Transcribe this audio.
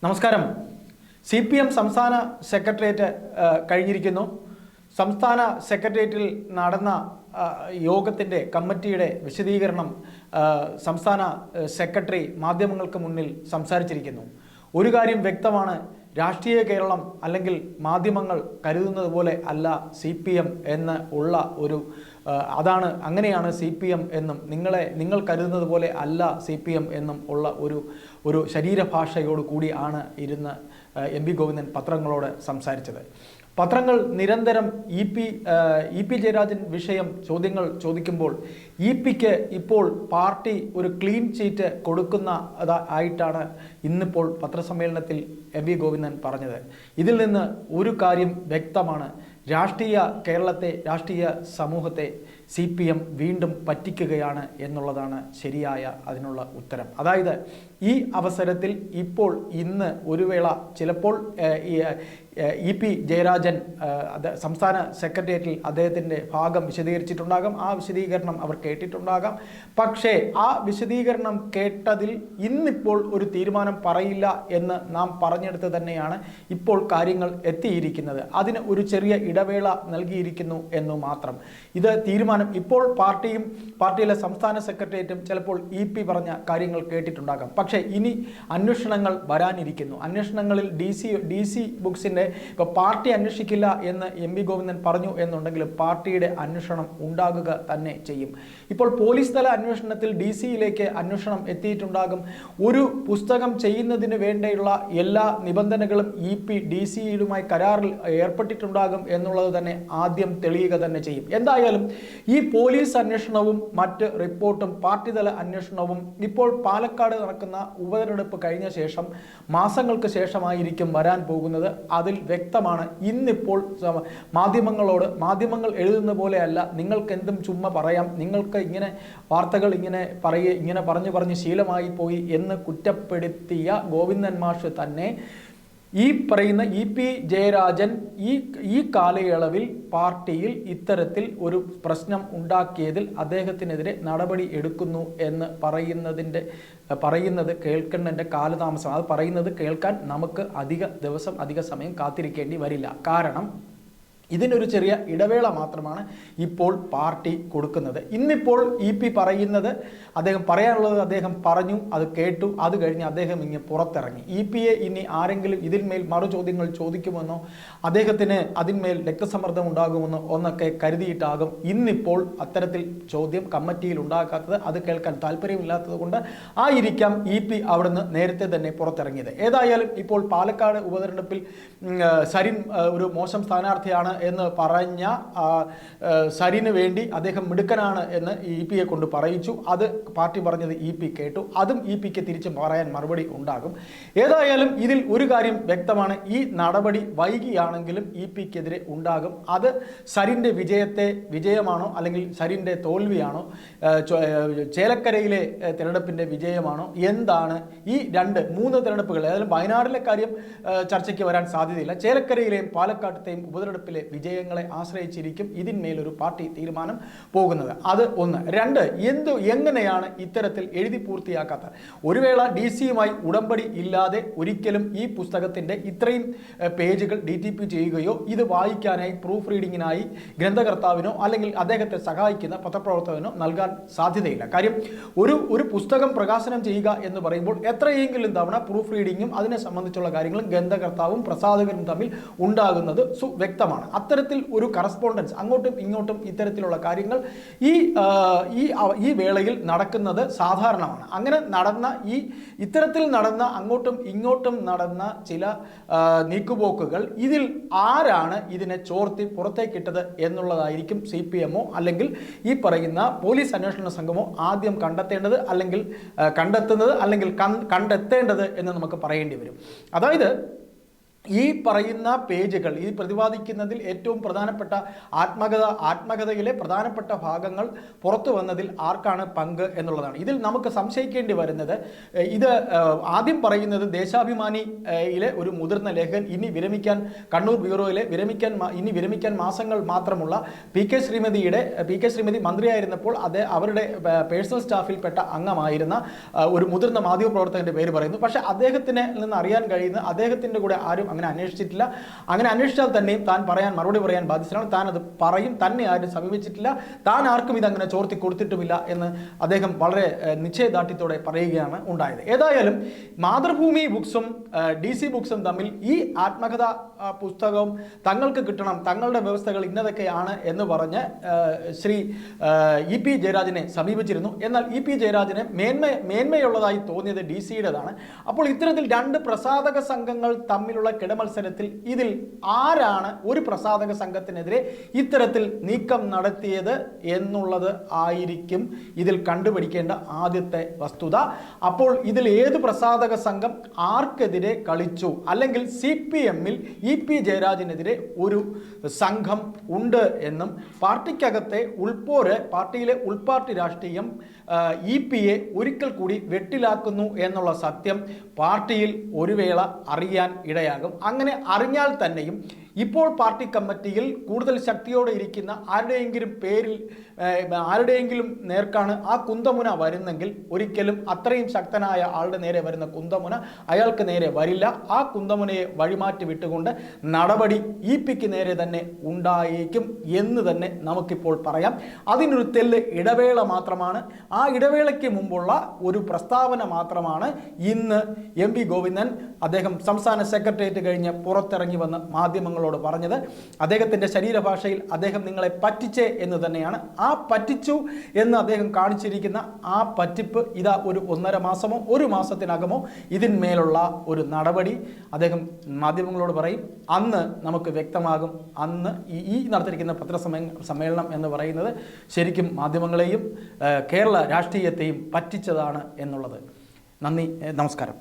നമസ്കാരം. CPM സംസ്ഥാന secretariat കഴിഞ്ഞിരിക്കുന്നു. സംസ്ഥാന സെക്രട്ടേറിയറ്റിൽ നടന്ന യോഗത്തിൻ്റെ കമ്മിറ്റിയുടെ വിശദീകരണം സംസ്ഥാന സെക്രട്ടറി മാധ്യമങ്ങൾക്ക് മുന്നിൽ സംസാരിച്ചിരിക്കുന്നു. ഒരു കാര്യം വ്യക്തമാണ്, രാഷ്ട്രീയ കേരളം അല്ലെങ്കിൽ മാധ്യമങ്ങൾ കരുതുന്നത് പോലെ അല്ല CPM എന്ന് ഉള്ള ഒരു അങ്ങനെയാണ് CPM എന്നും നിങ്ങൾ കരുതുന്നത് പോലെ അല്ല CPM എന്നും ഉള്ള ഒരു ശരീരഭാഷയോട് കൂടിയാണ് ഇരുന്ന് MP ഗോവിന്ദൻ പത്രങ്ങളോട് സംസാരിച്ചത്. പത്രങ്ങൾ നിരന്തരം ഇ പി ജയരാജൻ വിഷയം ചോദ്യങ്ങൾ ചോദിക്കുമ്പോൾ ഇപിക്ക് ഇപ്പോൾ പാർട്ടി ഒരു ക്ലീൻ ചീറ്റ് ആയിട്ടാണ് ഇന്നിപ്പോൾ പത്രസമ്മേളനത്തിൽ MP ഗോവിന്ദൻ പറഞ്ഞത്. ഇതിൽ നിന്ന് ഒരു കാര്യം വ്യക്തമാണ്, രാഷ്ട്രീയ സമൂഹത്തെ CPM വീണ്ടും പറ്റിക്കുകയാണ് എന്നുള്ളതാണ് ശരിയായ അതിനുള്ള ഉത്തരം. അതായത് ഈ അവസരത്തിൽ ഇന്ന് ഒരു വേള ചിലപ്പോൾ EP ജയരാജൻ സംസ്ഥാന സെക്രട്ടേറിയറ്റിൽ അദ്ദേഹത്തിൻ്റെ ഭാഗം വിശദീകരിച്ചിട്ടുണ്ടാകാം, ആ വിശദീകരണം അവർ കേട്ടിട്ടുണ്ടാകാം. പക്ഷേ ആ വിശദീകരണം കേട്ടതിൽ ഇന്നിപ്പോൾ ഒരു തീരുമാനം പറയില്ല എന്ന് നാം പറഞ്ഞെടുത്ത് തന്നെയാണ് ഇപ്പോൾ കാര്യങ്ങൾ എത്തിയിരിക്കുന്നത്. അതിന് ഒരു ചെറിയ ഇടവേള നൽകിയിരിക്കുന്നു എന്നു മാത്രം. ഇത് തീരുമാനം ഇപ്പോൾ പാർട്ടിയിലെ സംസ്ഥാന സെക്രട്ടേറിയറ്റും ചിലപ്പോൾ EP പറഞ്ഞ കാര്യങ്ങൾ കേട്ടിട്ടുണ്ടാകാം. പക്ഷേ ഇനി അന്വേഷണങ്ങൾ വരാനിരിക്കുന്നു. അന്വേഷണങ്ങളിൽ DC ബുക്സിൻ്റെ ഇപ്പോൾ പാർട്ടി അന്വേഷിക്കില്ല എന്ന് MP ഗോവിന്ദൻ പറഞ്ഞു എന്നുണ്ടെങ്കിൽ പാർട്ടിയുടെ അന്വേഷണം ഉണ്ടാകുക തന്നെ ചെയ്യും. ഇപ്പോൾ പോലീസ് തല അന്വേഷണത്തിൽ DC-യിലേക്ക് അന്വേഷണം എത്തിയിട്ടുണ്ടാകും. ഒരു പുസ്തകം ചെയ്യുന്നതിന് വേണ്ടിയുള്ള എല്ലാ നിബന്ധനകളും EP DC-യുമായി കരാറിൽ ഏർപ്പെട്ടിട്ടുണ്ടാകും എന്നുള്ളത് തന്നെ ആദ്യം തെളിയുക തന്നെ ചെയ്യും. എന്തായാലും ഈ പോലീസ് അന്വേഷണവും മറ്റ് റിപ്പോർട്ടും പാർട്ടി തല അന്വേഷണവും ഇപ്പോൾ പാലക്കാട് നടക്കുന്ന ഉപതെരഞ്ഞെടുപ്പ് കഴിഞ്ഞ ശേഷം മാസങ്ങൾക്ക് ശേഷമായിരിക്കും വരാൻ പോകുന്നത്. അതിൽ വ്യക്തമാണ്, ഇന്നിപ്പോൾ മാധ്യമങ്ങൾ എഴുതുന്ന പോലെയല്ല, നിങ്ങൾക്ക് എന്തും ചുമ്മാ പറയാം, നിങ്ങൾക്ക് ഇങ്ങനെ വാർത്തകൾ ഇങ്ങനെ പറഞ്ഞ് ശീലമായി പോയി എന്ന് കുറ്റപ്പെടുത്തിയ ഗോവിന്ദൻ മാഷ് തന്നെ ഈ പറയുന്ന EP ജയരാജൻ ഈ കാലയളവിൽ പാർട്ടിയിൽ ഇത്തരത്തിൽ ഒരു പ്രശ്നം ഉണ്ടാക്കിയതിൽ അദ്ദേഹത്തിനെതിരെ നടപടി എടുക്കുന്നു എന്ന് പറയുന്നത് കേൾക്കേണ്ടതിൻ്റെ കാലതാമസം. അത് പറയുന്നത് കേൾക്കാൻ നമുക്ക് അധിക സമയം കാത്തിരിക്കേണ്ടി വരില്ല. കാരണം ഇതിനൊരു ചെറിയ ഇടവേള മാത്രമാണ് ഇപ്പോൾ പാർട്ടി കൊടുക്കുന്നത്. ഇന്നിപ്പോൾ EP പറയുന്നത്, അദ്ദേഹം പറയാനുള്ളത് അദ്ദേഹം പറഞ്ഞു, അത് കേട്ടു. അത് കഴിഞ്ഞ് അദ്ദേഹം ഇങ്ങനെ പുറത്തിറങ്ങി. EP-യെ ഇനി ആരെങ്കിലും ഇതിന്മേൽ മറുചോദ്യങ്ങൾ ചോദിക്കുമെന്നോ അദ്ദേഹത്തിന് അതിന്മേൽ രക്തസമ്മർദ്ദം ഉണ്ടാകുമെന്നോ ഒന്നൊക്കെ കരുതിയിട്ടാകും ഇന്നിപ്പോൾ അത്തരത്തിൽ ചോദ്യം കമ്മിറ്റിയിൽ ഉണ്ടാക്കാത്തത്. അത് കേൾക്കാൻ താല്പര്യമില്ലാത്തത് കൊണ്ട് ആയിരിക്കാം EP അവിടുന്ന് നേരത്തെ തന്നെ പുറത്തിറങ്ങിയത്. ഏതായാലും ഇപ്പോൾ പാലക്കാട് ഉപതെരഞ്ഞെടുപ്പിൽ സരിൻ ഒരു മോശം സ്ഥാനാർത്ഥിയാണ് എന്ന് പറഞ്ഞ സരിന് വേണ്ടി അദ്ദേഹം മിടുക്കനാണ് എന്ന് EP-യെ കൊണ്ട് പറയിച്ചു. അത് പാർട്ടി പറഞ്ഞത് EP കേട്ടു. അതും EP-ക്ക് തിരിച്ച് പറയാൻ മറുപടി ഉണ്ടാകും. ഏതായാലും ഇതിൽ ഒരു കാര്യം വ്യക്തമാണ്, ഈ നടപടി വൈകിയാണെങ്കിലും EP-ക്കെതിരെ ഉണ്ടാകും. അത് സരിൻ്റെ വിജയമാണോ അല്ലെങ്കിൽ സരിൻ്റെ തോൽവിയാണോ, ചേലക്കരയിലെ തിരഞ്ഞെടുപ്പിൻ്റെ വിജയമാണോ, എന്താണ് ഈ 2-3 തിരഞ്ഞെടുപ്പുകൾ, ഏതായാലും വയനാടിലെ കാര്യം ചർച്ചയ്ക്ക് വരാൻ സാധ്യതയില്ല. ചേലക്കരയിലെയും പാലക്കാട്ടത്തെയും ഉപതെരഞ്ഞെടുപ്പിലെ വിജയങ്ങളെ ആശ്രയിച്ചിരിക്കും ഇതിന്മേലൊരു പാർട്ടി തീരുമാനം പോകുന്നത്. അത് ഒന്ന്. 2, എങ്ങനെയാണ് ഇത്തരത്തിൽ എഴുതി പൂർത്തിയാക്കാത്ത, ഒരു വേള DC-യുമായി ഉടമ്പടി ഇല്ലാതെ ഒരിക്കലും ഈ പുസ്തകത്തിൻ്റെ ഇത്രയും പേജുകൾ DTP ചെയ്യുകയോ ഇത് വായിക്കാനായി പ്രൂഫ് റീഡിങ്ങിനായി ഗ്രന്ഥകർത്താവിനോ അല്ലെങ്കിൽ അദ്ദേഹത്തെ സഹായിക്കുന്ന പത്രപ്രവർത്തകനോ നൽകാൻ സാധ്യതയില്ല. കാര്യം ഒരു പുസ്തകം പ്രകാശനം ചെയ്യുക എന്ന് പറയുമ്പോൾ എത്രയെങ്കിലും തവണ പ്രൂഫ് റീഡിങ്ങും അതിനെ സംബന്ധിച്ചുള്ള കാര്യങ്ങളും ഗ്രന്ഥകർത്താവും പ്രസാധകരും തമ്മിൽ ഉണ്ടാകുന്നത് വ്യക്തമാണ്. അത്തരത്തിൽ ഒരു കറസ്പോണ്ടൻസ് അങ്ങോട്ടും ഇങ്ങോട്ടും ഇത്തരത്തിലുള്ള കാര്യങ്ങൾ ഈ വേളയിൽ നടക്കുന്നത് സാധാരണമാണ്. അങ്ങനെ ഇത്തരത്തിൽ നടന്ന അങ്ങോട്ടും ഇങ്ങോട്ടും നടന്ന ചില നീക്കുപോക്കുകൾ, ഇതിൽ ആരാണ് ഇതിനെ ചോർത്തി പുറത്തേക്കിട്ടത് എന്നുള്ളതായിരിക്കും CPM-ഓ അല്ലെങ്കിൽ ഈ പറയുന്ന പോലീസ് അന്വേഷണ സംഘമോ ആദ്യം കണ്ടെത്തേണ്ടത് അല്ലെങ്കിൽ കണ്ടെത്തേണ്ടത് എന്ന് നമുക്ക് പറയേണ്ടി വരും. അതായത് ഈ പറയുന്ന പേജുകൾ ഈ പ്രതിപാദിക്കുന്നതിൽ ഏറ്റവും പ്രധാനപ്പെട്ട ആത്മകഥയിലെ പ്രധാനപ്പെട്ട ഭാഗങ്ങൾ പുറത്തു വന്നതിൽ ആർക്കാണ് പങ്ക് എന്നുള്ളതാണ്. ഇതിൽ നമുക്ക് സംശയിക്കേണ്ടി വരുന്നത്, ഇത് ആദ്യം പറയുന്നത് ദേശാഭിമാനിയിലെ ഒരു മുതിർന്ന ലേഖകൻ, ഇനി വിരമിക്കാൻ കണ്ണൂർ ബ്യൂറോയിലെ വിരമിക്കാൻ മാസങ്ങൾ മാത്രമുള്ള പി കെ ശ്രീമതി മന്ത്രിയായിരുന്നപ്പോൾ അവരുടെ പേഴ്സണൽ സ്റ്റാഫിൽപ്പെട്ട അംഗമായിരുന്ന ഒരു മുതിർന്ന മാധ്യമപ്രവർത്തകന്റെ പേര് പറയുന്നു. പക്ഷേ അദ്ദേഹത്തിന് നിന്ന് അറിയാൻ കഴിയുന്ന അദ്ദേഹത്തിൻ്റെ കൂടെ ആരും അങ്ങനെ അന്വേഷിച്ചിട്ടില്ല. അങ്ങനെ അന്വേഷിച്ചാൽ തന്നെയും താൻ മറുപടി പറയാൻ ബാധ്യസ്ഥനാണ്. താൻ അത് പറയും, തന്നെ ആരും സമീപിച്ചിട്ടില്ല, താൻ ആർക്കും ഇതങ്ങനെ ചോർത്തി കൊടുത്തിട്ടുമില്ല എന്ന് അദ്ദേഹം വളരെ നിശ്ചയദാർഢ്യത്തോടെ പറയുകയാണ് ഉണ്ടായത്. ഏതായാലും മാതൃഭൂമി ബുക്സും DC ബുക്സും തമ്മിൽ ഈ ആത്മകഥാ പുസ്തകവും തങ്ങൾക്ക് കിട്ടണം, തങ്ങളുടെ വ്യവസ്ഥകൾ ഇന്നതൊക്കെയാണ് എന്ന് പറഞ്ഞ് ശ്രീ EP ജയരാജനെ സമീപിച്ചിരുന്നു. എന്നാൽ EP ജയരാജന് മേന്മയുള്ളതായി തോന്നിയത് DC-യുടേതാണ്. അപ്പോൾ ഇത്തരത്തിൽ രണ്ട് പ്രസാധക സംഘങ്ങൾ തമ്മിലുള്ള കിടമത്സരത്തിൽ ഇതിൽ ആരാണ് ഒരു പ്രസാധക സംഘത്തിനെതിരെ ഇത്തരത്തിൽ നീക്കം നടത്തിയത് എന്നുള്ളത് ആയിരിക്കും ഇതിൽ കണ്ടുപിടിക്കേണ്ട ആദ്യത്തെ വസ്തുത. അപ്പോൾ ഇതിൽ ഏത് പ്രസാധക സംഘം ആർക്കെതിരെ കളിച്ചു, അല്ലെങ്കിൽ CPM-ൽ EP ജയരാജനെതിരെ ഒരു സംഘം ഉണ്ട് എന്നും പാർട്ടിക്കകത്തെ പാർട്ടിയിലെ ഉൾപാർട്ടി രാഷ്ട്രീയം EP-യെ ഒരിക്കൽ കൂടി വെട്ടിലാക്കുന്നു എന്നുള്ള സത്യം പാർട്ടിയിൽ ഒരു വേള അറിയാൻ ഇടയാകും. അങ്ങനെ അറിഞ്ഞാൽ തന്നെയും ഇപ്പോൾ പാർട്ടി കമ്മിറ്റിയിൽ കൂടുതൽ ശക്തിയോടെ ഇരിക്കുന്ന ആരുടെയെങ്കിലും നേർക്കാണ് ആ കുന്തമുന വരുന്നെങ്കിൽ ഒരിക്കലും അത്രയും ശക്തനായ ആളുടെ നേരെ വരുന്ന കുന്തമുന അയാൾക്ക് നേരെ വരില്ല. ആ കുന്തമുനയെ വഴിമാറ്റി വിട്ടുകൊണ്ട് നടപടി EP-ക്ക് നേരെ തന്നെ ഉണ്ടായേക്കും എന്ന് തന്നെ നമുക്കിപ്പോൾ പറയാം. അതിനൊരു ഇടവേള മാത്രമാണ്. ആ ഇടവേളയ്ക്ക് മുമ്പുള്ള ഒരു പ്രസ്താവന മാത്രമാണ് ഇന്ന് MP ഗോവിന്ദൻ അദ്ദേഹം സംസ്ഥാന സെക്രട്ടേറിയറ്റ് കഴിഞ്ഞ് പുറത്തിറങ്ങി വന്ന മാധ്യമങ്ങളോട് പറഞ്ഞത്. അദ്ദേഹത്തിൻ്റെ ശരീരഭാഷയിൽ അദ്ദേഹം നിങ്ങളെ പറ്റിച്ചേ എന്ന് തന്നെയാണ്. ആ പറ്റിച്ചു എന്ന് അദ്ദേഹം കാണിച്ചിരിക്കുന്ന ആ പറ്റിപ്പ് ഇതാ ഒരു 1.5 മാസമോ 1 മാസത്തിനകമോ ഇതിന്മേലുള്ള ഒരു നടപടി അദ്ദേഹം മാധ്യമങ്ങളോട് പറയും. അന്ന് നമുക്ക് വ്യക്തമാകും. അന്ന് ഈ നടത്തിയിരിക്കുന്ന പത്രസമ്മേളനം എന്ന് പറയുന്നത് ശരിക്കും മാധ്യമങ്ങളെയും കേരള രാഷ്ട്രീയത്തെയും പറ്റിച്ചതാണ് എന്നുള്ളത്. നന്ദി, നമസ്കാരം.